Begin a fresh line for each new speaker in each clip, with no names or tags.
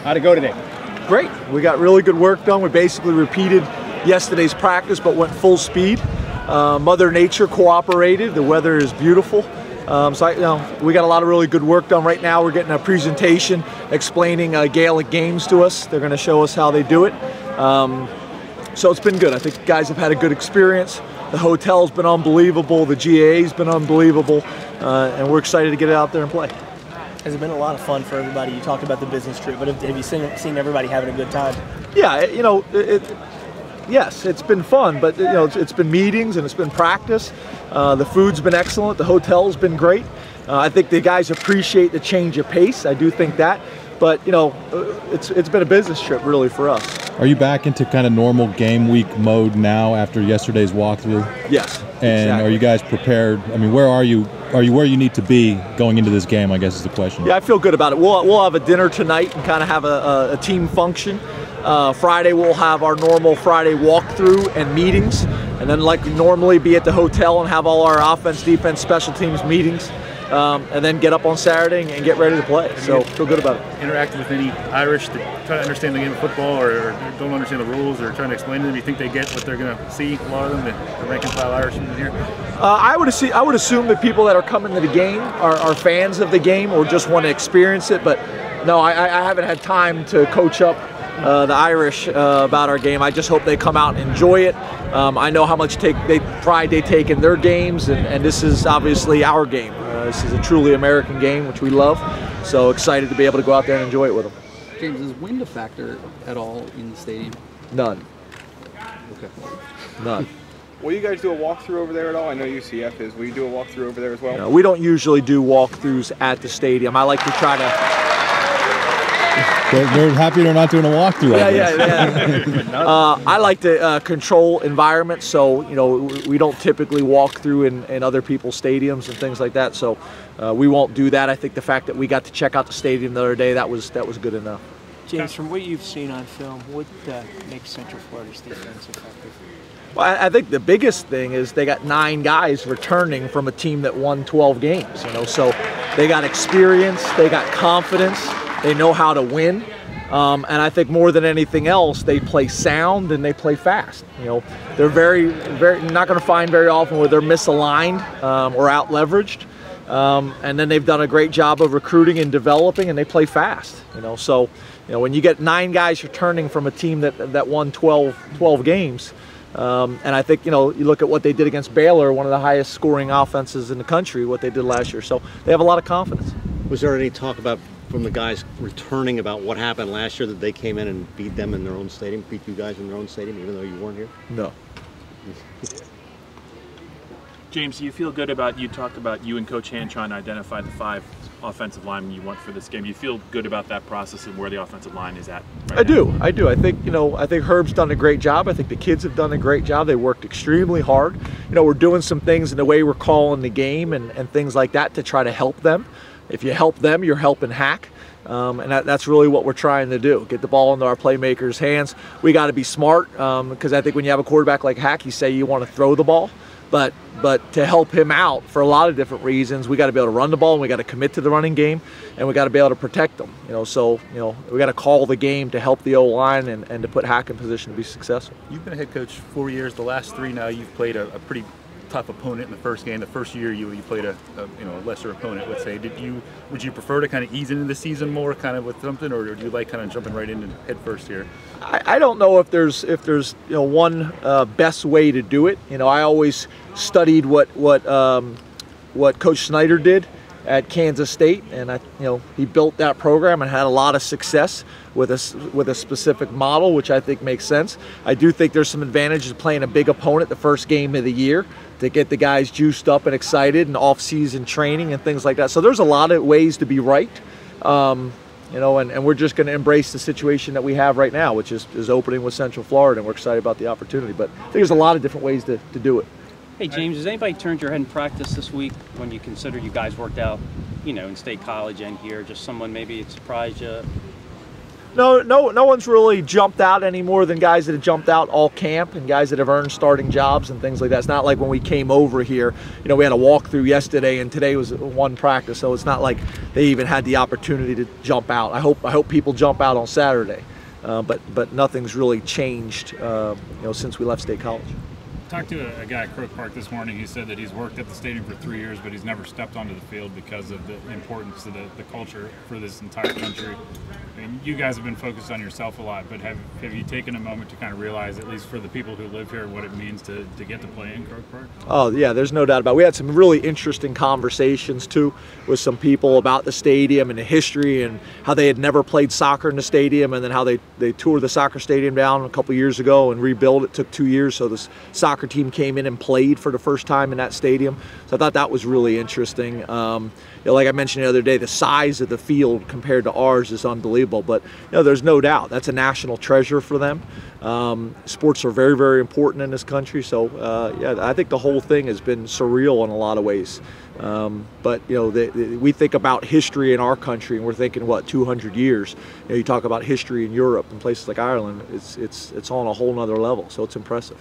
How'd it go today?
Great. We got really good work done. We basically repeated yesterday's practice but went full speed. Mother Nature cooperated. The weather is beautiful. We got a lot of really good work done. Right now we're getting a presentation explaining Gaelic games to us. They're going to show us how they do it. So it's been good. I think guys have had a good experience. The hotel's been unbelievable. The GAA's been unbelievable. And we're excited to get out there and play.
Has it been a lot of fun for everybody? You talked about the business trip, but have you seen everybody having a good time?
Yeah, yes, it's been fun, but it's been meetings and it's been practice. The food's been excellent. The hotel's been great. I think the guys appreciate the change of pace. I do think that, but it's been a business trip really for us.
Are you back into kind of normal game week mode now after yesterday's walkthrough?
Yes.
And exactly. Are you guys prepared? I mean, where are you? Are you where you need to be going into this game, I guess is the question.
Yeah, I feel good about it. We'll have a dinner tonight and kind of have a team function. Friday we'll have our normal Friday walkthrough and meetings, and then like normally be at the hotel and have all our offense, defense, special teams meetings, and then get up on Saturday and get ready to play. So feel good about it.
Interact with any Irish that try to understand the game of football or don't understand the rules or trying to explain to them? You think they get what they're going to see? A lot of them, the rank and file Irish in here.
I would assume that people that are coming to the game are fans of the game or just want to experience it. But no, I haven't had time to coach up the Irish about our game. I just hope they come out and enjoy it. I know how much pride they take in their games, and this is obviously our game. This is a truly American game, which we love. So excited to be able to go out there and enjoy it with them.
James, is wind a factor at all in the stadium?
None.
Okay.
None.
Will you guys do a walkthrough over there at all? I know UCF is. Will you do a walkthrough over there as well?
No, we don't usually do walkthroughs at the stadium. I like to try to...
They're happy they're not doing a walkthrough.
Yeah. I like to control environments, so we don't typically walk through in other people's stadiums and things like that. So we won't do that. I think the fact that we got to check out the stadium the other day, that was good enough.
James, from what you've seen on film, what makes Central Florida's defense effective?
Well, I think the biggest thing is they got 9 guys returning from a team that won 12 games. So they got experience, they got confidence. They know how to win, and I think more than anything else, they play sound and they play fast. They're very not going to find very often where they're misaligned or out leveraged, and then they've done a great job of recruiting and developing, and they play fast. So when you get 9 guys returning from a team that won 12 games, and I think you look at what they did against Baylor, one of the highest scoring offenses in the country, what they did last year. So they have a lot of confidence.
Was there any talk from the guys returning about what happened last year, that they came in and beat them in their own stadium, beat you guys in their own stadium, even though you weren't here?
No.
James, you feel good about, you talked about you and Coach Hand trying to identify the 5 offensive linemen you want for this game. You feel good about that process and where the offensive line is at right now?
I do. I think Herb's done a great job. I think the kids have done a great job. They worked extremely hard. We're doing some things in the way we're calling the game and things like that to try to help them. If you help them, you're helping Hack. And that's really what we're trying to do, get the ball into our playmakers' hands. We got to be smart because I think when you have a quarterback like Hack, you say you want to throw the ball. But to help him out for a lot of different reasons, we got to be able to run the ball, and we got to commit to the running game, and we got to be able to protect them. So we got to call the game to help the O-line and to put Hack in position to be successful.
You've been a head coach 4 years. The last 3 now, you've played a pretty tough opponent in the first game. The first year you played a lesser opponent, let's say. Would you prefer to kind of ease into the season more, kind of with something, or do you like kind of jumping right in head first here?
I don't know if there's one best way to do it. I always studied what Coach Snyder did at Kansas State, and he built that program and had a lot of success with a specific model, which I think makes sense. I do think there's some advantages of playing a big opponent the first game of the year to get the guys juiced up and excited, and off-season training and things like that. So there's a lot of ways to be right, and we're just going to embrace the situation that we have right now, which is opening with Central Florida, and we're excited about the opportunity. But I think there's a lot of different ways to do it.
Hey James, has anybody turned your head in practice this week when you consider you guys worked out, in State College and here? Just someone maybe it surprised you?
No one's really jumped out any more than guys that have jumped out all camp and guys that have earned starting jobs and things like that. It's not like when we came over here, we had a walkthrough yesterday and today was one practice, so it's not like they even had the opportunity to jump out. I hope people jump out on Saturday, but nothing's really changed, since we left State College.
Talked to a guy at Crook Park this morning. He said that he's worked at the stadium for 3 years, but he's never stepped onto the field because of the importance of the culture for this entire country. I mean, you guys have been focused on yourself a lot, but have you taken a moment to kind of realize, at least for the people who live here, what it means to get to play in Crook Park? Oh
yeah, there's no doubt about it. We had some really interesting conversations too with some people about the stadium and the history and how they had never played soccer in the stadium, and then how they tore the soccer stadium down a couple years ago and rebuilt it. Took 2 years, so this soccer team came in and played for the first time in that stadium. So I thought that was really interesting. Like I mentioned the other day, the size of the field compared to ours is unbelievable, but there's no doubt that's a national treasure for them. Sports are very, very important in this country, so yeah, I think the whole thing has been surreal in a lot of ways. But we think about history in our country, and we're thinking, what, 200 years? You talk about history in Europe and places like Ireland, it's on a whole nother level, so it's impressive.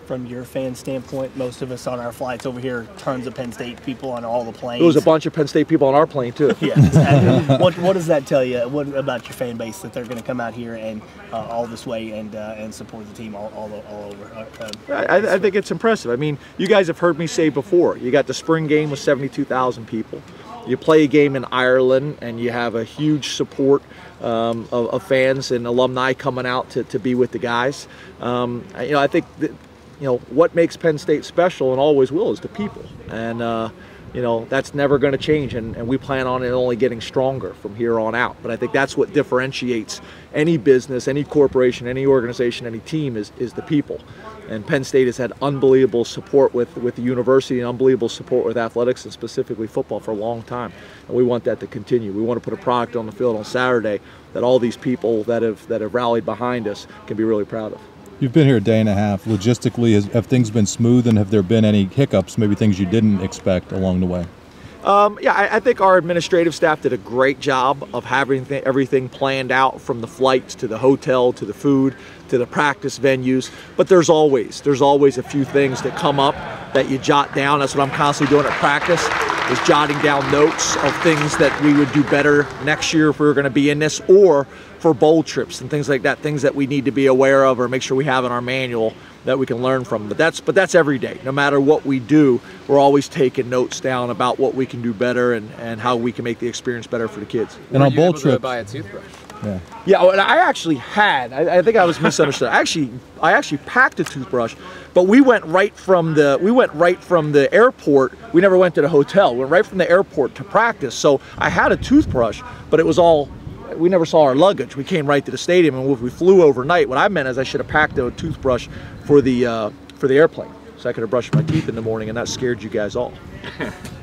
From your fan standpoint, most of us on our flights over here, tons of Penn State people on all the planes.
There was a bunch of Penn State people on our plane too.
Yeah. What does that tell you? What about your fan base that they're going to come out here and all this way and support the team all over?
I think it's impressive. I mean, you guys have heard me say before, you got the spring game with 72,000 people. You play a game in Ireland and you have a huge support of fans and alumni coming out to be with the guys. I think that, what makes Penn State special and always will is the people. And, that's never going to change. And we plan on it only getting stronger from here on out. But I think that's what differentiates any business, any corporation, any organization, any team is the people. And Penn State has had unbelievable support with the university and unbelievable support with athletics and specifically football for a long time. And we want that to continue. We want to put a product on the field on Saturday that all these people that have rallied behind us can be really proud of.
You've been here a day and a half. Logistically, have things been smooth, and have there been any hiccups, maybe things you didn't expect along the way?
Yeah, I think our administrative staff did a great job of having everything planned out, from the flights to the hotel to the food to the practice venues. But there's always a few things that come up that you jot down. That's what I'm constantly doing at practice, is jotting down notes of things that we would do better next year if we were going to be in this, or for bowl trips and things like that, things that we need to be aware of or make sure we have in our manual that we can learn from. But that's every day. No matter what we do, we're always taking notes down about what we can do better and how we can make the experience better for the kids.
And on bowl trips,
buy a toothbrush.
Yeah, and I actually had. I think I was misunderstood. I actually packed a toothbrush, but we went right from the airport. We never went to the hotel. We went right from the airport to practice. So I had a toothbrush, but it was all. We never saw our luggage. We came right to the stadium, and we flew overnight. What I meant is I should have packed a toothbrush for the airplane, so I could have brushed my teeth in the morning, and that scared you guys all.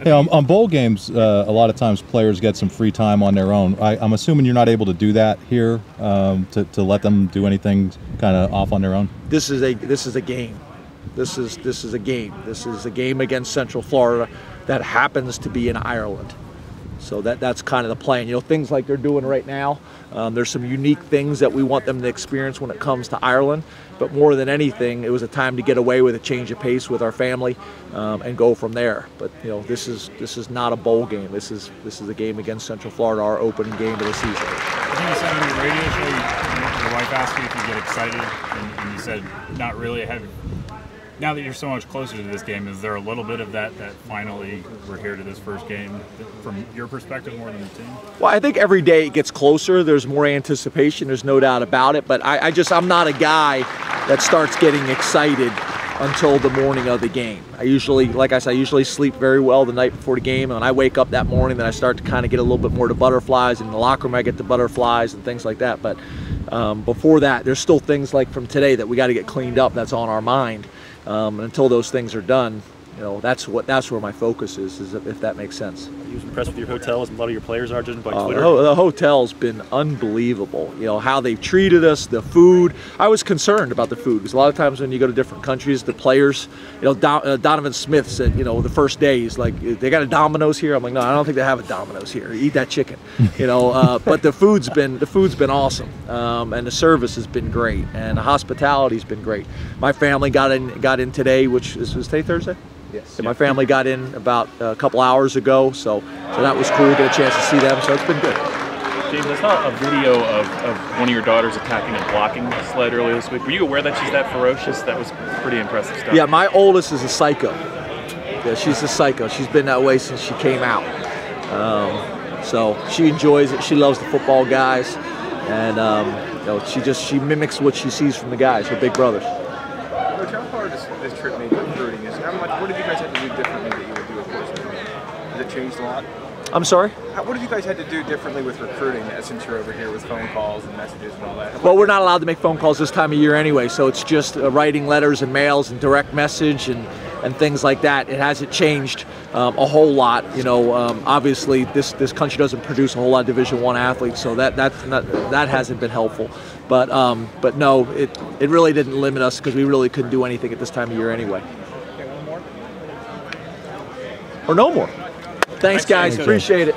On bowl games, a lot of times players get some free time on their own. I'm assuming you're not able to do that here, to let them do anything kind of off on their own.
This is a game. This is a game. This is a game against Central Florida that happens to be in Ireland. So that's kind of the plan. Things like they're doing right now. There's some unique things that we want them to experience when it comes to Ireland. But more than anything, it was a time to get away with a change of pace with our family and go from there. But this is not a bowl game. This is a game against Central Florida, our opening game of the season.
I think you said on your radio show, your wife asked you if you get excited, and you said not really. Now that you're so much closer to this game, is there a little bit of that finally we're here to this first game from your perspective more than the team?
Well, I think every day it gets closer. There's more anticipation. There's no doubt about it. But I'm not a guy that starts getting excited until the morning of the game. I usually sleep very well the night before the game. And when I wake up that morning, then I start to kind of get a little bit more to butterflies. In the locker room, I get the butterflies and things like that. But before that, there's still things like from today that we got to get cleaned up. That's on our mind. And until those things are done, that's where my focus is if that makes sense.
You was impressed with your hotels, and a lot of your players are, judging by
Oh,
Twitter.
the hotel's been unbelievable. How they've treated us, the food. I was concerned about the food because a lot of times when you go to different countries, the players, Donovan Smith said, the first day he's like, they got a Domino's here. I'm like, no, I don't think they have a Domino's here. Eat that chicken, But the food's been awesome, and the service has been great, and the hospitality's been great. My family got in today, which was today Thursday.
Yes.
And my family got in about a couple hours ago, so that was cool. Get a chance to see them, so it's been good.
James, I saw a video of one of your daughters attacking a blocking sled earlier this week. Were you aware that she's that ferocious? That was pretty impressive stuff.
Yeah, my oldest is a psycho. Yeah, she's a psycho. She's been that way since she came out. So she enjoys it. She loves the football guys, and she mimics what she sees from the guys, her big brothers.
Coach, how hard this trip made recruiting? What did you guys have to do differently that you would do, of course? Has it changed a lot?
I'm sorry?
What have you guys had to do differently with recruiting since you're over here with phone calls and messages and all that?
Well, we're not allowed to make phone calls this time of year anyway, so it's just writing letters and mails and direct message and things like that. It hasn't changed a whole lot. Obviously this country doesn't produce a whole lot of Division I athletes, so that hasn't been helpful. But no, it really didn't limit us because we really couldn't do anything at this time of year anyway.
Okay, one more?
Or no more. Thanks, guys. Appreciate it.